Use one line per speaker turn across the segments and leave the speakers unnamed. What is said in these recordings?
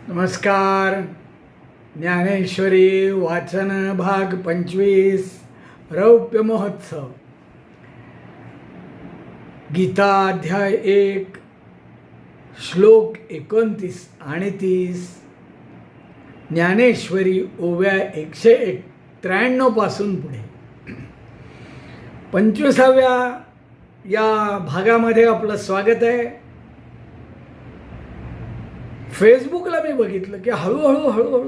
नमस्कार. ज्ञानेश्वरी वाचन भाग 25 रौप्य महोत्सव. गीता अध्याय 1 श्लोक 29 आणि 30. ज्ञानेश्वरी ओव्या 193 पासून पुढे. 25व्या या भागामध्ये आपलं स्वागत आहे. फेसबुकला मी बघितलं की हळूहळू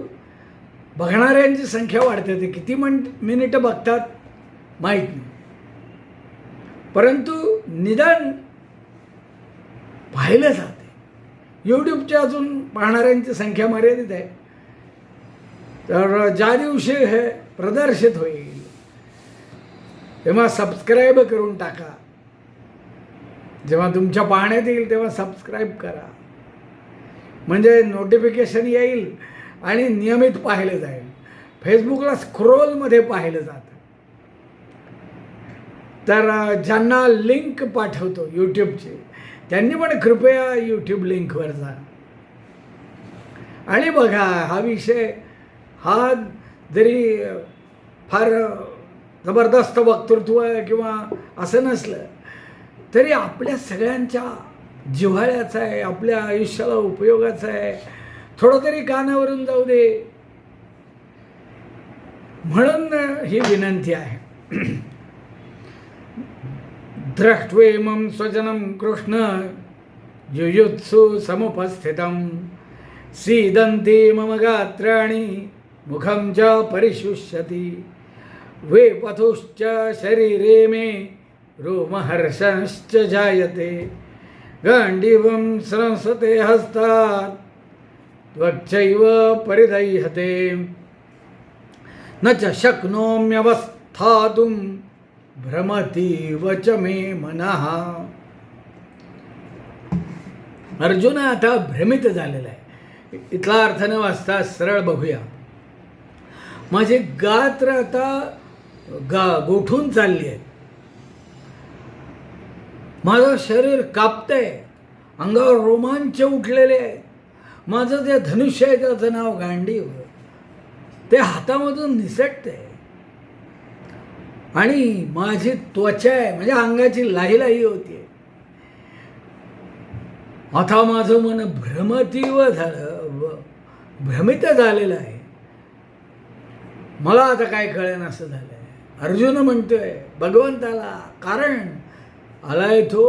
बघणाऱ्यांची संख्या वाढते. ते किती मिनिटं बघतात माहीत नाही, परंतु निदान पाहिलं जाते. यूट्यूबच्या अजून पाहणाऱ्यांची संख्या मर्यादित आहे. तर ज्या दिवशी हे प्रदर्शित होईल तेव्हा सबस्क्राईब करून टाका. जेव्हा तुमच्या पाहण्यात येईल तेव्हा सबस्क्राईब करा, म्हणजे नोटिफिकेशन येईल आणि नियमित पाहिलं जाईल. फेसबुकला स्क्रोलमध्ये पाहिलं जातं. तर ज्यांना लिंक पाठवतो यूट्यूबची त्यांनी पण कृपया यूट्यूब लिंकवर जा आणि बघा. हा विषय हा जरी फार जबरदस्त वक्तृत्व किंवा असं नसलं तरी आपल्या सगळ्यांच्या जिव्हाळ्याचा आहे, आपल्या आयुष्याला उपयोगाचा आहे. थोडं तरी कानावरून जाऊ दे म्हणून ही विनंती आहे. द्रष्ट्वेमं स्वजनं कृष्ण युयुत्सु समुपस्थितं सीदन्ति मम गात्राणि मुखं च परिशुष्यति वेपथुश्च शरीरे मे रोमहर्षश्च जायते गाण्डीवं स्रंसते हस्तात् त्वच्चैव परिदह्यते न च शक्नोम्यवस्थातुं भ्रमतीव च मे मनः. अर्जुन आता भ्रमित झालेला आहे. इथला अर्थ न वाचता सरळ बघूया. माझे गात्र आता गोठून चालली आहेत. माझं शरीर कापतंय, अंगावर रोमांच उठलेले आहेत. माझं जे धनुष्य आहे त्याचं नाव गांडीव, ते हातामधून निसटतंय आणि माझी त्वचा आहे म्हणजे अंगाची लाही होती. आता माझं मन भ्रमित झालेलं आहे. मला आता काय कळेन असं झालंय. अर्जुन म्हणतोय भगवंताला, कारण आलाय तो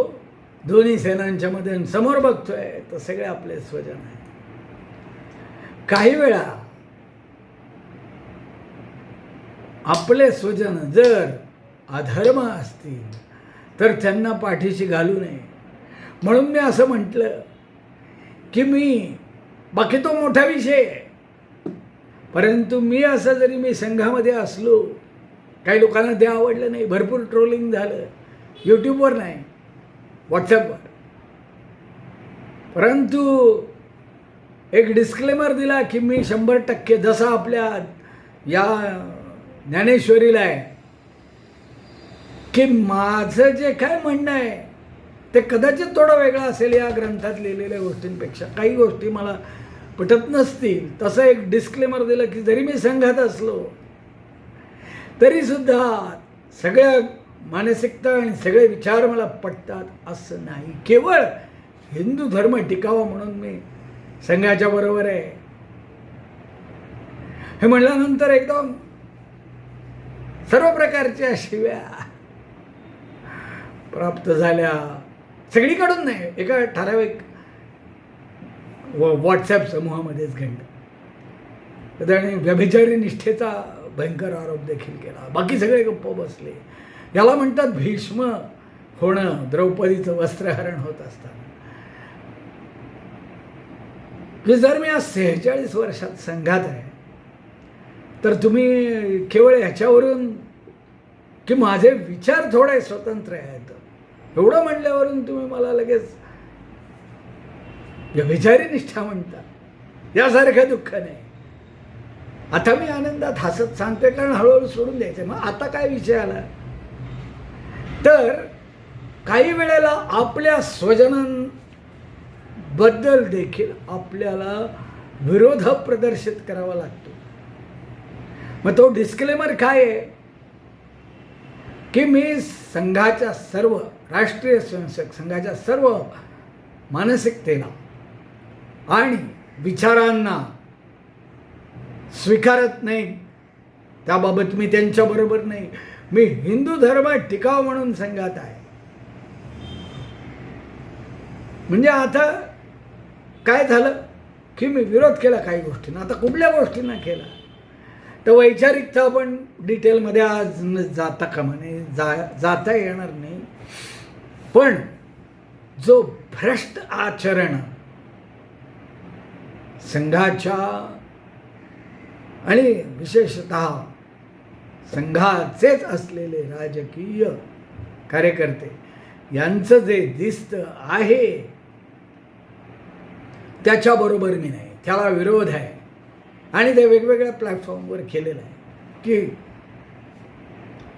दोन्ही सेनांच्या मध्ये. समोर बघतोय तर सगळे आपले स्वजन आहेत. काही वेळा आपले स्वजन जर अधर्म असतील तर त्यांना पाठीशी घालू नये. म्हणून मी असं म्हटलं की बाकी तो मोठा विषय आहे, परंतु असं जरी मी संघामध्ये असलो, काही लोकांना ते आवडलं नाही, भरपूर ट्रोलिंग झालं, यूट्यूबवर नाही व्हॉट्सॲपवर, परंतु एक डिस्क्लेमर दिला की मी 100% जसा आपल्या या ज्ञानेश्वरीला आहे की माझं जे काय म्हणणं आहे ते कदाचित थोडं वेगळं असेल या ग्रंथात लिहिलेल्या गोष्टींपेक्षा. काही गोष्टी मला पटत नसतील. तसं एक डिस्क्लेमर दिलं की जरी मी संघात असलो तरीसुद्धा सगळ्या मानसिकता आणि सगळे विचार मला पटतात असं नाही. केवळ हिंदू धर्म टिकावा म्हणून मी संघाच्या बरोबर आहे. हे म्हणल्यानंतर एकदम सर्व प्रकारच्या शिव्या प्राप्त झाल्या. सगळीकडून नाही, एका ठराविक व्हॉट्सॲप समूहामध्येच घडलं. त्याने व्यभिचारी निष्ठेचा भयंकर आरोप देखील केला. बाकी सगळे गप्प बसले. याला म्हणतात भीष्म होणं, द्रौपदीचं वस्त्रहरण होत असताना. की जर मी आज 46 वर्षात संघात आहे तर तुम्ही केवळ ह्याच्यावरून की माझे विचार थोडे स्वतंत्र आहेत एवढं म्हणल्यावरून तुम्ही मला लगेच व्यभिचारी निष्ठा म्हणता. यासारखं दुःख नाही. आता मी आनंदात हसत सांगते, कारण हळूहळू सोडून द्यायचं. मग आता काय विषय आला तर काही वेळेला आपल्या स्वजनांबद्दल देखील आपल्याला विरोध प्रदर्शित करावा लागतो. मग तो डिस्क्लेमर काय आहे की मी संघाच्या सर्व राष्ट्रीय स्वयंसेवक संघाच्या सर्व मानसिकतेला आणि विचारांना स्वीकारत नाही, त्याबाबत मी त्यांच्याबरोबर नाही. मी हिंदू धर्म टिकाव म्हणून संघात आहे. म्हणजे आता काय झालं की मी विरोध केला काही गोष्टींना. आता कुठल्या गोष्टींना केला तर वैचारिकता आपण डिटेलमध्ये आज जाता कामा नये, जाता येणार नाही. पण जो भ्रष्ट आचरण संघाच्या आणि विशेषतः संघाचेच असलेले राजकीय कार्यकर्ते यांचं जे दिसतं आहे त्याच्याबरोबर मी नाही, त्याला विरोध आहे. आणि ते वेगवेगळ्या प्लॅटफॉर्मवर केलेलं आहे की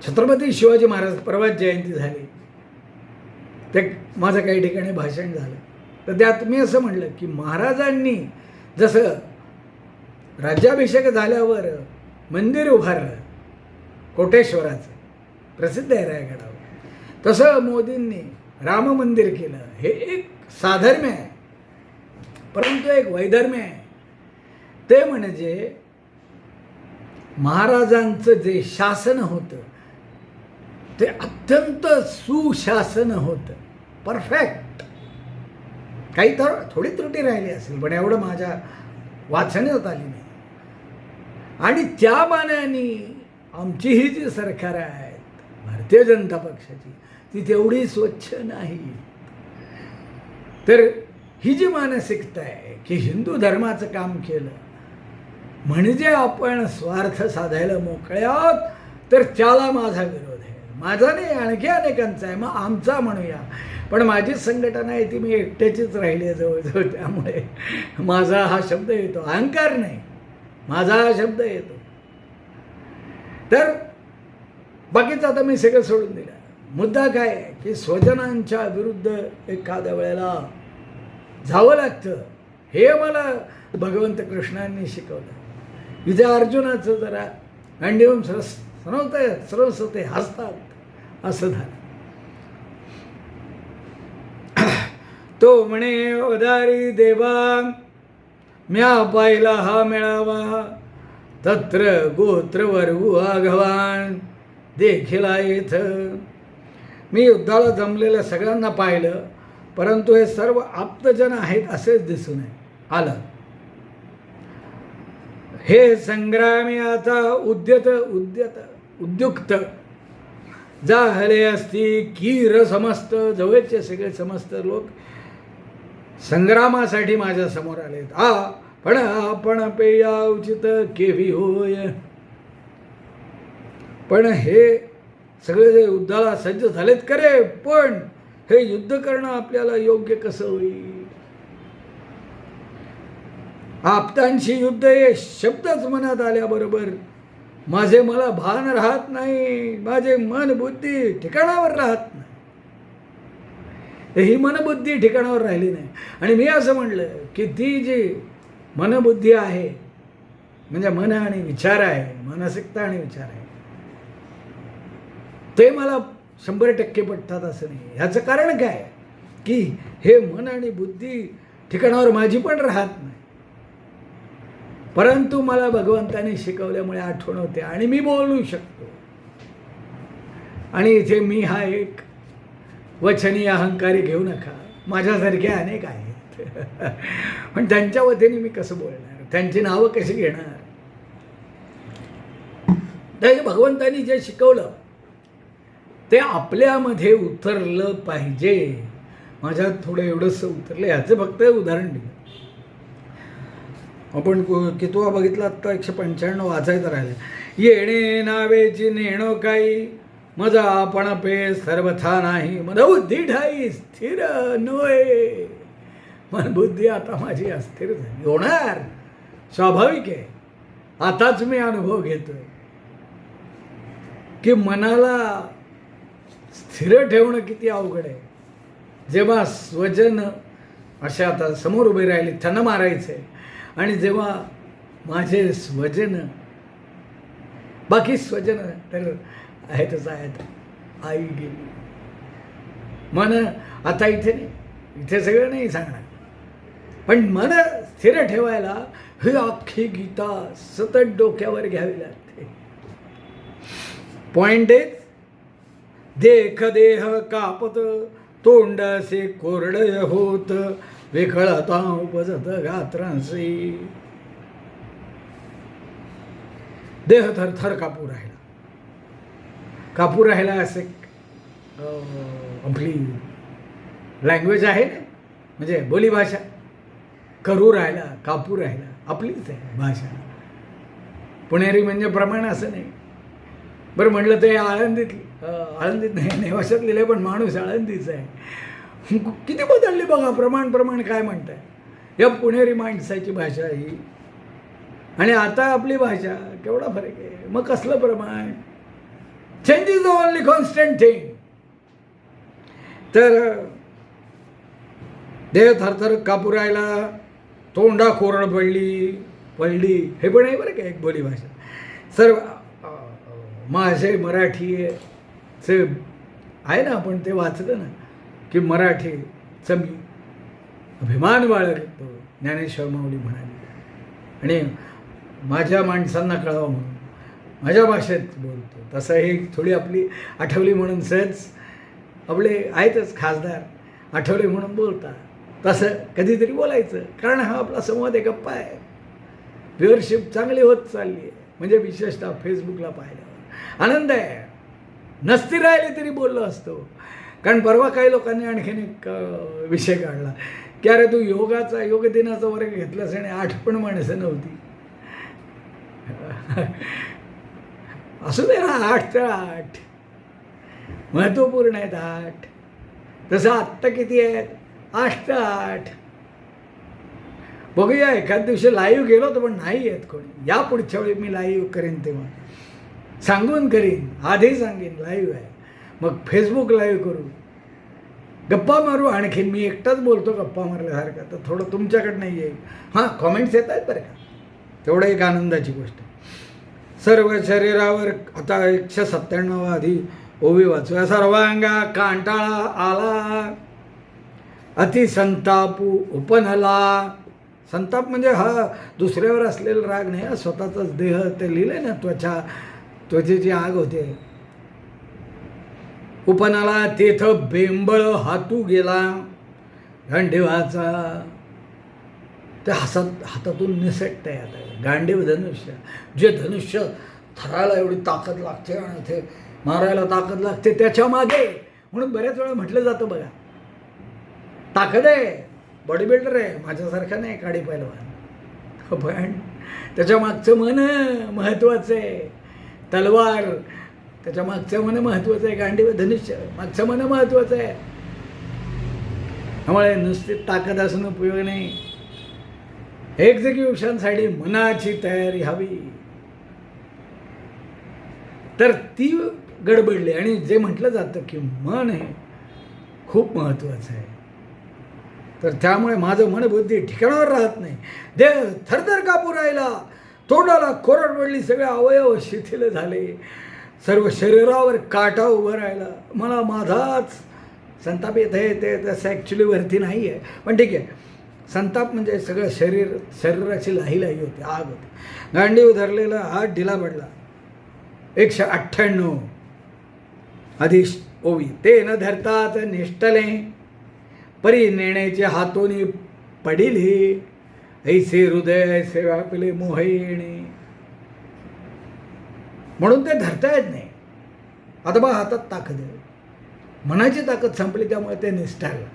छत्रपती शिवाजी महाराज परवा जयंती झाली, ते माझं काही ठिकाणी भाषण झालं, तर त्यात मी असं म्हणलं की महाराजांनी जसं राज्याभिषेक झाल्यावर मंदिर उभारलं कोटेश्वराचं, प्रसिद्ध आहे रायगडावर, तसं मोदींनी राम मंदिर केलं. हे एक साधर्म्य आहे, परंतु एक वैधर्म्य आहे. ते म्हणजे महाराजांचं जे शासन होतं ते अत्यंत सुशासन होतं, परफेक्ट. काही तर थोडी त्रुटी राहिली असेल पण एवढं माझ्या वाचण्यात आली नाही. आणि त्या मानाने आमची ही जी सरकार आहेत भारतीय जनता पक्षाची ती तेवढी स्वच्छ नाही. तर ही जी मानसिकता आहे की हिंदू धर्माचं काम केलं म्हणजे आपण स्वार्थ साधायला मोकळे आहोत, तर त्याला माझा विरोध आहे. माझा नाही, आणखी अनेकांचा आहे. मग आमचा म्हणूया, पण माझी संघटना आहे ती मी एकट्याचीच राहिली आहे जवळजवळ, त्यामुळे माझा हा शब्द येतो. अहंकार नाही, माझा हा शब्द येतो. तर बाकीचं आता मी सगळं सोडून दिलं. मुद्दा काय आहे की स्वजनांच्या विरुद्ध एखाद्या वेळेला जावं लागतं, हे मला भगवंत कृष्णांनी शिकवलं. इथे अर्जुनाचं जरा गांडीवम सरस्वते हसतात असं झालं. तो म्हणे अवधारी देवा म्या पाहिला हा मेळावा, तत्र गोत्र वर्गू आघवान देखिला येथ. मी युद्धाला जमलेल्या सगळ्यांना पाहिलं, परंतु हे सर्व आप्तजन आहेत असेच दिसून आलं. हे संग्रामी आता उद्युक्त झाले असती कीर समस्त. जवळचे सगळे समस्त लोक संग्रामासाठी माझ्या समोर आलेत. पण आपण पेया उचित केवी होय. पण हे सगळे जे युद्धाला सज्ज झालेत करे, पण हे युद्ध करणं आपल्याला योग्य कसं होईल? आप्तांशी युद्ध हे शब्दच मनात आल्याबरोबर माझे मला भान राहत नाही, माझे मन बुद्धी ठिकाणावर राहत नाही. ही मनबुद्धी ठिकाणावर राहिली नाही. आणि मी असं म्हणलं की ती जी मनबुद्धी आहे म्हणजे मन आणि विचार आहे, मानसिकता आणि विचार आहे, ते मला 100% पटतात असं नाही. ह्याचं कारण काय की हे मन आणि बुद्धी ठिकाणावर माझी पण राहत नाही, परंतु मला भगवंताने शिकवल्यामुळे आठवण होते आणि मी बोलू शकतो. आणि इथे मी हा एक वचनी अहंकारी घेऊ नका, माझ्यासारखे अनेक आहेत. पण त्यांच्या वतीने मी कसं बोलणार, त्यांची नावं कशी घेणार? तर भगवंतानी जे शिकवलं ते आपल्यामध्ये उतरलं पाहिजे. माझ्यात थोडं एवढंसं उतरलं, ह्याचं फक्त उदाहरण दिलं. आपण कितवा बघितला आता 195 वाचायचं राहिलं. येणे नावेची नेणो काही मजा आपण पे सर्वथा नाही, मन बुद्धी ठाई स्थिर नोय. मन बुद्धी आता माझी अस्थिर झाली, होणार स्वाभाविक आहे. आताच मी अनुभव घेतोय की मनाला स्थिर ठेवणं किती अवघड आहे. जेव्हा स्वजन अशा आता समोर उभे राहिले, त्यांना मारायचं आहे आणि जेव्हा माझे स्वजन, बाकी स्वजन तर आहेतच आहेत, आई गेली. मन आता इथे नाही, इथे सगळं नाही सांगणार, पण मन स्थिर ठेवायला ही अख्खी गीता सतत डोक्यावर घ्यावी लागते. पॉइंट आहे, देख देह कापत तोंड असे कोरडय होत, विखळता उपजत गात्रांसी. देह थरथर कापू राहिला, कापू राहिला असे आपली लँग्वेज आहे ना, म्हणजे बोलीभाषा. करू राहिला, कापू राहिला, आपलीच आहे भाषा. पुणेरी म्हणजे प्रमाण असं नाही. बरं म्हटलं ते आळंदीत नाही, नेवाशात लिहिलं, पण माणूस आळंदीचा आहे. किती बदलली बघा, प्रमाण काय म्हणताय. या पुणेरी माणसाची भाषा ही आणि आता आपली भाषा केवढा फरक आहे. मग कसलं प्रमाण. Change is the only constant thing. तर देह थरथर कापू राहिला, तोंडा कोरड पडली, हे पण आहे बरं का एक बोली भाषा. सर्व माझे मराठीचे आहे ना, आपण ते वाचलं ना की मराठीचं मी अभिमान बाळगतो, ज्ञानेश्वर माऊली म्हणाली. आणि माझ्या माणसांना कळावं म्हणून माझ्या भाषेत बोलतो. तसं हे थोडी आपली आठवली म्हणून सहज आपले आहेतच खासदार, आठवले म्हणून बोलतात. तसं कधीतरी बोलायचं, कारण हा आपला संवाद आहे, गप्पा आहे. व्ह्युअरशिप चांगली होत चालली आहे, म्हणजे विशेषतः फेसबुकला पाहिल्यावर आनंद आहे. नसती राहिली तरी बोललो असतो. कारण परवा काही लोकांनी आणखीन एक विषय काढला की अरे तू योग दिनाचा वर्ग घेतलास आणि 8 पण माणसं नव्हती. असू दे ना, 8 तर 8 महत्त्वपूर्ण आहेत. 8 तसं आत्ता किती आहेत, 8 तर 8. बघूया एखाद दिवशी लाईव्ह गेलो तर, पण नाही आहेत कोणी. या पुढच्या वेळी मी लाईव्ह करेन तेव्हा सांगून करीन, आधी सांगेन लाईव्ह आहे, मग फेसबुक लाईव्ह करू, गप्पा मारू. आणखीन मी एकटाच बोलतो गप्पा मारल्यासारखा, तर थोडं तुमच्याकडनं येईल. हां, कॉमेंट्स येत आहेत बरं का, तेवढं एक आनंदाची गोष्ट. सर्व शरीरावर आता 197 आधी ओवी वाचूया. सर्वांगा कांटाळा आला, अतिसंतापू उपनला. संताप म्हणजे हा दुसऱ्यावर असलेला राग नाही, हा स्वतःचाच देह. ते लिहिलंय ना, त्वचेची आग होते. उपनाला तेथ बेंबळ हातू गेला गांडीवाचा. ते हातातून निसटतंय आता गांडीव धनुष्य. जे धनुष्य थरायला एवढी ताकद लागते आणि ते मारायला ताकद लागते, त्याच्या मागे म्हणून बऱ्याच वेळा म्हटलं जातं बघा, ताकद आहे, बॉडी बिल्डर आहे, माझ्यासारखा नाही काडी पहिलवान, पण त्याच्या मागचं मन महत्त्वाचं आहे. तलवार त्याच्या मागचं मन महत्त्वाचं आहे, गांडीव धनुष्य मागचं मन महत्त्वाचं आहे. त्यामुळे नुसती ताकद असून उपयोग नाही, एक्झिक्युशनसाठी मनाची तयारी हवी. तर ती गडबडली. आणि जे म्हटलं जातं की मन हे खूप महत्त्वाचं आहे, तर त्यामुळे माझं मन बुद्धी ठिकाणावर राहत नाही. देह थरथर कापू राहिला, तोंडाला कोरड पडली, सगळे अवयव शिथिल झाले, सर्व शरीरावर काटा उभं राहिला. मला माझाच संताप येत आहे. ते तसं ॲक्च्युली वरती नाही आहे, पण ठीक आहे. संताप म्हणजे सगळं शरीराची लाही होती, आग होती. गांडीव धरलेला हात ढिला पडला. 198 आधी ओवी. ते न धरतात निष्ठले, परी नेण्याचे हातोनी पडिले, ऐसे हृदय ऐसे व्यापले मोहिणी. म्हणून ते धरता येत नाही. आता बघा, हातात ताकद आहे, मनाची ताकद संपली, त्यामुळे ते निष्ठाळलं.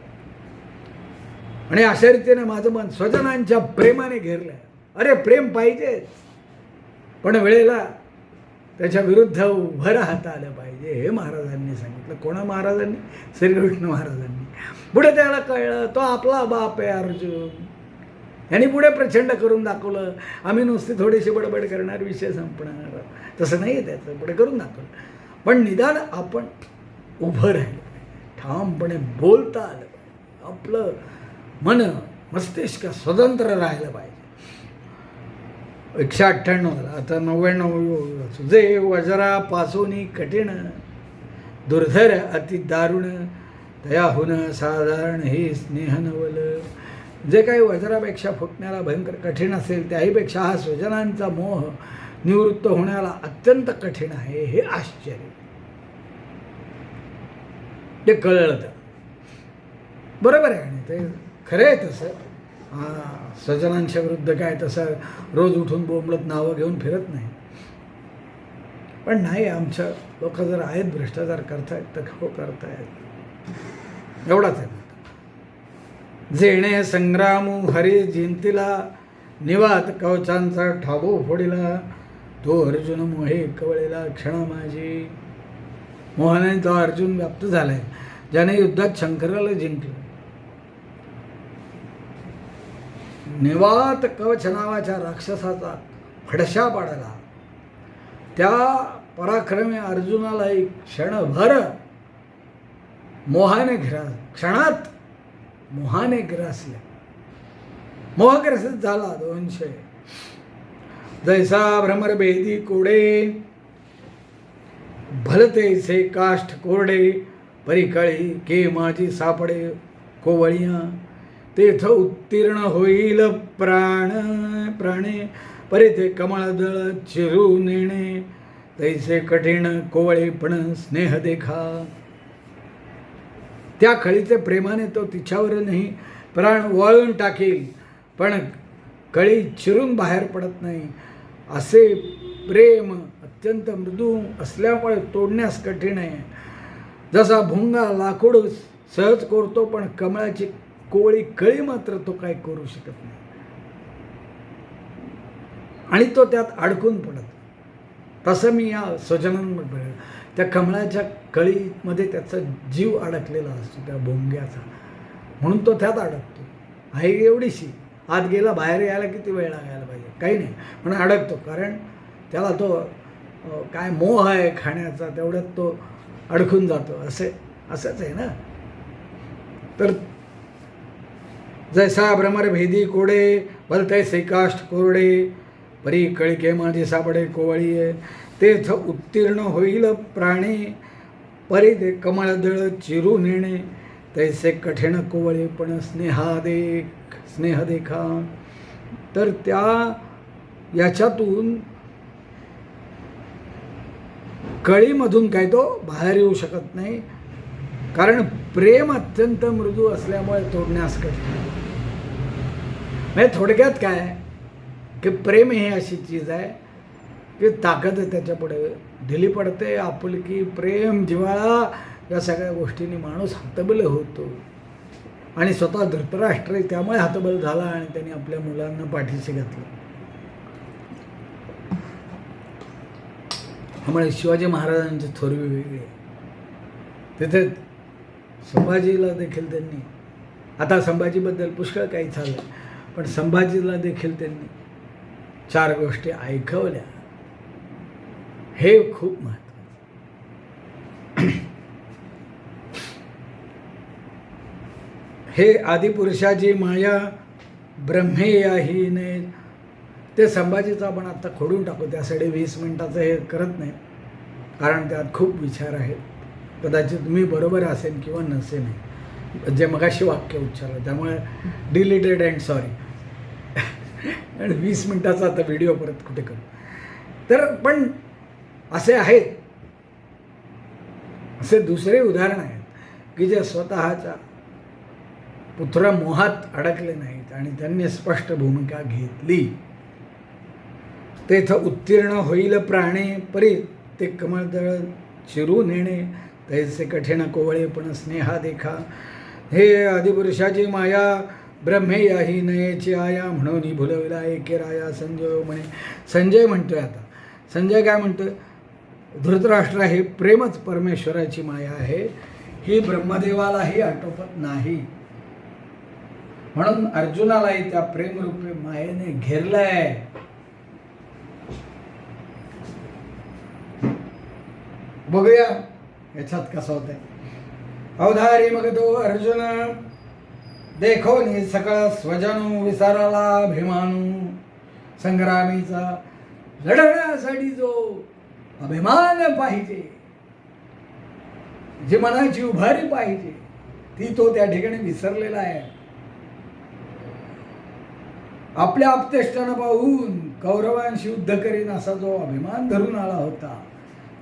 आणि अशा रीतीने माझं मन स्वजनांच्या प्रेमाने घेरलं. अरे प्रेम पाहिजेच, पण वेळेला त्याच्या विरुद्ध उभं राहता आलं पाहिजे, हे महाराजांनी सांगितलं. कोणा महाराजांनी? श्रीकृष्ण महाराजांनी. पुढे त्याला कळलं तो आपला बाप आहे अर्जुन. यांनी पुढे प्रचंड करून दाखवलं. आम्ही नुसती थोडीशी बडबड करणार, विषय संपणार, तसं नाही आहे. त्याचं पुढे करून दाखवलं. पण निदान आपण उभं राहिलं पाहिजे, ठामपणे बोलता आलं पाहिजे, आपलं मन मस्तिष्क स्वतंत्र राहिलं पाहिजे. 198 झाला, आता 99. जे वज्रापासून कठीण दुर्धर अति दारुण दयाहुन साधारण हे स्नेह नवल. जे काही वज्रापेक्षा फुटण्याला भयंकर कठीण असेल त्याहीपेक्षा हा स्वजनांचा मोह निवृत्त होण्याला अत्यंत कठीण आहे, हे आश्चर्य. ते कळलं तर बरोबर आहे. आणि ते खरं आहे तसं. स्वजनांच्या विरुद्ध काय तसं रोज उठून बोंबलत नावं घेऊन फिरत नाही. पण नाही, आमच्या लोक जर आहेत भ्रष्टाचार करतायत तर हो करतायत, एवढाच आहे. जेणे संग्रामू हरी जिंतीला निवात कवचांचा ठाबू फोडिला तो अर्जुन मोहे कवळेला क्षणा माझी. मोहाने तो अर्जुन व्याप्त झालाय ज्याने युद्धात शंकराला जिंकलं. निवात कवच नावाच्या राक्षसाचा फडशा पाडला. त्या पराक्रमी अर्जुनाला एक क्षणभर मोहाने क्षणात मोहाने ग्रासले. मोहग्रसित झाला 200. जैसा भ्रमर भेदी कोडे भलतेसे काष्ठ कोरडे परिकळी के माझी सापडे कोवळिया. तेथ उत्तीर्ण होईल प्राणे परिते कमळदळ चिरू नेणे तैसे कठीण कोवळेपण स्नेह देखा. त्या खळीचे प्रेमाने तो तिच्यावर नाही प्राण वळून टाकेल, पण कळी चिरून बाहेर पडत नाही. असे प्रेम अत्यंत मृदू असल्यामुळे तोडण्यास कठीण आहे. जसा भुंगा लाकूड सहज कोरतो, पण कमळाची कोवळी कळी मात्र तो काय करू शकत नाही. आणि तो त्यात अडकून पडत. तसं मी या स्वजनांमध्ये त्या कमळाच्या कळीमध्ये त्याचा जीव अडकलेला असतो, त्या भोंग्याचा, म्हणून तो त्यात अडकतो. आहे एवढीशी आत गेला, बाहेर यायला किती वेळ लागायला पाहिजे, काही नाही, पण अडकतो. कारण त्याला तो काय मोह आहे खाण्याचा, तेवढ्यात तो अडकून जातो. असंच आहे ना. तर जैसा भ्रमर भेदी कोडे भलतैसे काष्ठ कोरडे परी कळिके माझी सापडे कोवळी आहे. तेथ उत्तीर्ण होईल प्राणे परी ते कमळदळ चिरू नेणे तैसे कठीण कोवळे पण स्नेह देखा. तर त्या याच्यातून कळीमधून काय तो बाहेर येऊ शकत नाही, कारण प्रेम अत्यंत मृदू असल्यामुळे तोडण्यास कठीण. म्हणजे थोडक्यात काय की प्रेम ही अशी चीज आहे की ताकद आहे त्याच्यापुढे, ढिली पडते. आपुलकी, प्रेम, जिव्हाळा या सगळ्या गोष्टींनी माणूस हतबल होतो. आणि स्वतः धृतराष्ट्र त्यामुळे हतबल झाला आणि त्यांनी आपल्या मुलांना पाठीशी घातलं. त्यामुळे शिवाजी महाराजांची थोरवी वेगळी आहे. तिथे संभाजीला देखील त्यांनी, आता संभाजीबद्दल पुष्कळ काही चाललं, पण संभाजीला देखील त्यांनी 4 गोष्टी ऐकवल्या. हे खूप महत्त्वाचं. हे आदिपुरुषाची माया ब्रह्मेया ही ने. ते संभाजीचं आपण आत्ता खोडून टाकू, त्यासाठी 20 मिनिटाचं हे करत नाही, कारण त्यात खूप विचार आहेत. कदाचित मी बरोबर असेल किंवा नसेल जे मगाशी वाक्य उच्चारलं, त्यामुळे डिलीटेड अँड सॉरी. आणि 20 मिनिटाचा आता व्हिडिओ परत कुठे करू. तर पण असे आहेत, असे दुसरे उदाहरण आहेत की जे स्वतःच्या पुत्रमोहात अडकले नाहीत आणि त्यांनी स्पष्ट भूमिका घेतली. तेथ उत्तीर्ण होईल प्राणे परी ते कमळदळ चिरू नेणे तैसे कठीण कोवळे पण स्नेहा देखा. हे आदिपुरुषाची माया ब्रह्मेया ही नयेची आया म्हणून भुलविला एके राया संजय म्हणे. संजय म्हणतोय, आता संजय काय म्हणतोय, धृतराष्ट्र हे प्रेमच परमेश्वराची माया आहे, ही ब्रह्मदेवालाही आटोपत नाही, म्हणून अर्जुनालाही त्या प्रेमरूपी मायेने घेरलंय. बघूया याच्यात कसं होतंय. अवधारी मग तो अर्जुन देखो नि सकळ स्वजनू विसाराला अभिमानू संग्रामीचा लढवण्यासाठी जो अभिमान पाहिजे, जी मनाची उभारी पाहिजे, ती तो त्या ठिकाणी विसरलेला आहे. आपल्या आपतेष्टांना पाहून कौरवांशी युद्ध करीन असा जो अभिमान धरून आला होता,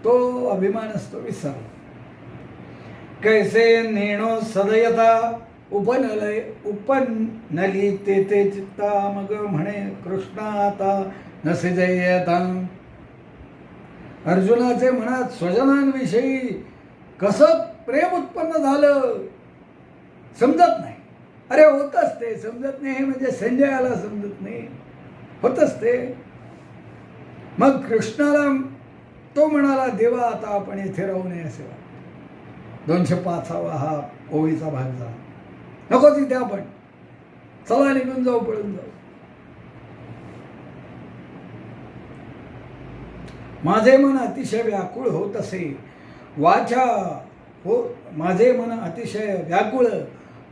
तो अभिमानच तो विसरला. कैसे नेणो सदयता उपनली ते चित्ता, मग म्हणे कृष्णा आता नसे जयता. अर्जुनाचे मनात स्वजनांविषयी कसं प्रेम उत्पन्न झालं समजत नाही. अरे होतच ते, समजत नाही म्हणजे संजयाला समजत नाही, होतच ते. मग कृष्णाला तो म्हणाला, देवा आता आपण येथे राहू नये असे वाटते. 205 हा ओळीचा भाग झाला. नको तिथे आपण, चला निघून जाऊ, पळून जाऊ. माझे मन अतिशय व्याकुळ होत असे, वाचा हो माझे मन अतिशय व्याकुळ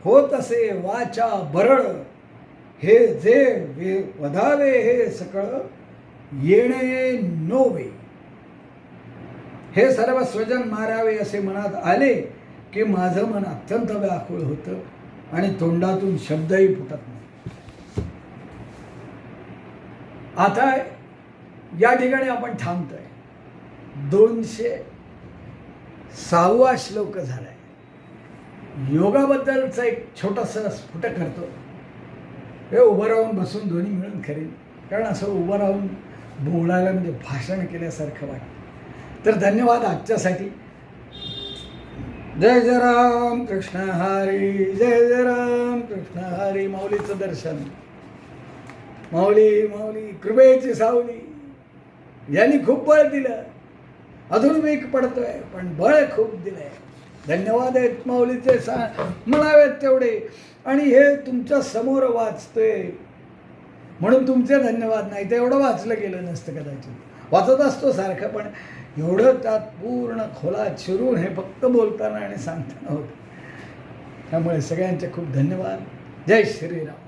होत असे, वाचा बरड हे जे वधावे हे सकळ येणे नोवे. हे सर्व स्वजन मारावे असे मनात आले की माझं मन अत्यंत व्याकुळ होतं आणि तोंडातून शब्दही फुटत नाही. आता या ठिकाणी आपण थांबतोय. 206वा श्लोक झालाय. योगाबद्दलचं एक छोटंसं स्फुट करतो. हे उभं राहून बसून दोन्ही मिळून करेन, कारण असं उभं राहून बोलायला म्हणजे भाषण केल्यासारखं वाटतं. तर धन्यवाद आजच्यासाठी. जय जय राम कृष्ण हरी, जय जय राम कृष्ण हरी. माऊलीचं दर्शन, माऊली माऊली कृपेची सावली, यांनी खूप बळ दिलं. अजून वीक पडतोय पण बळ खूप दिलंय. धन्यवाद आहेत माऊलीचे, म्हणावेत तेवढे. आणि हे तुमच्या समोर वाचतोय म्हणून तुमचे धन्यवाद नाही, ते एवढं वाचलं गेलं नसतं कदाचित. वाचत असतो सारखं, पण एवढं त्यात पूर्ण खोलात शिरून हे फक्त बोलताना आणि सांगताना होतं. त्यामुळे सगळ्यांचे खूप धन्यवाद. जय श्रीराम.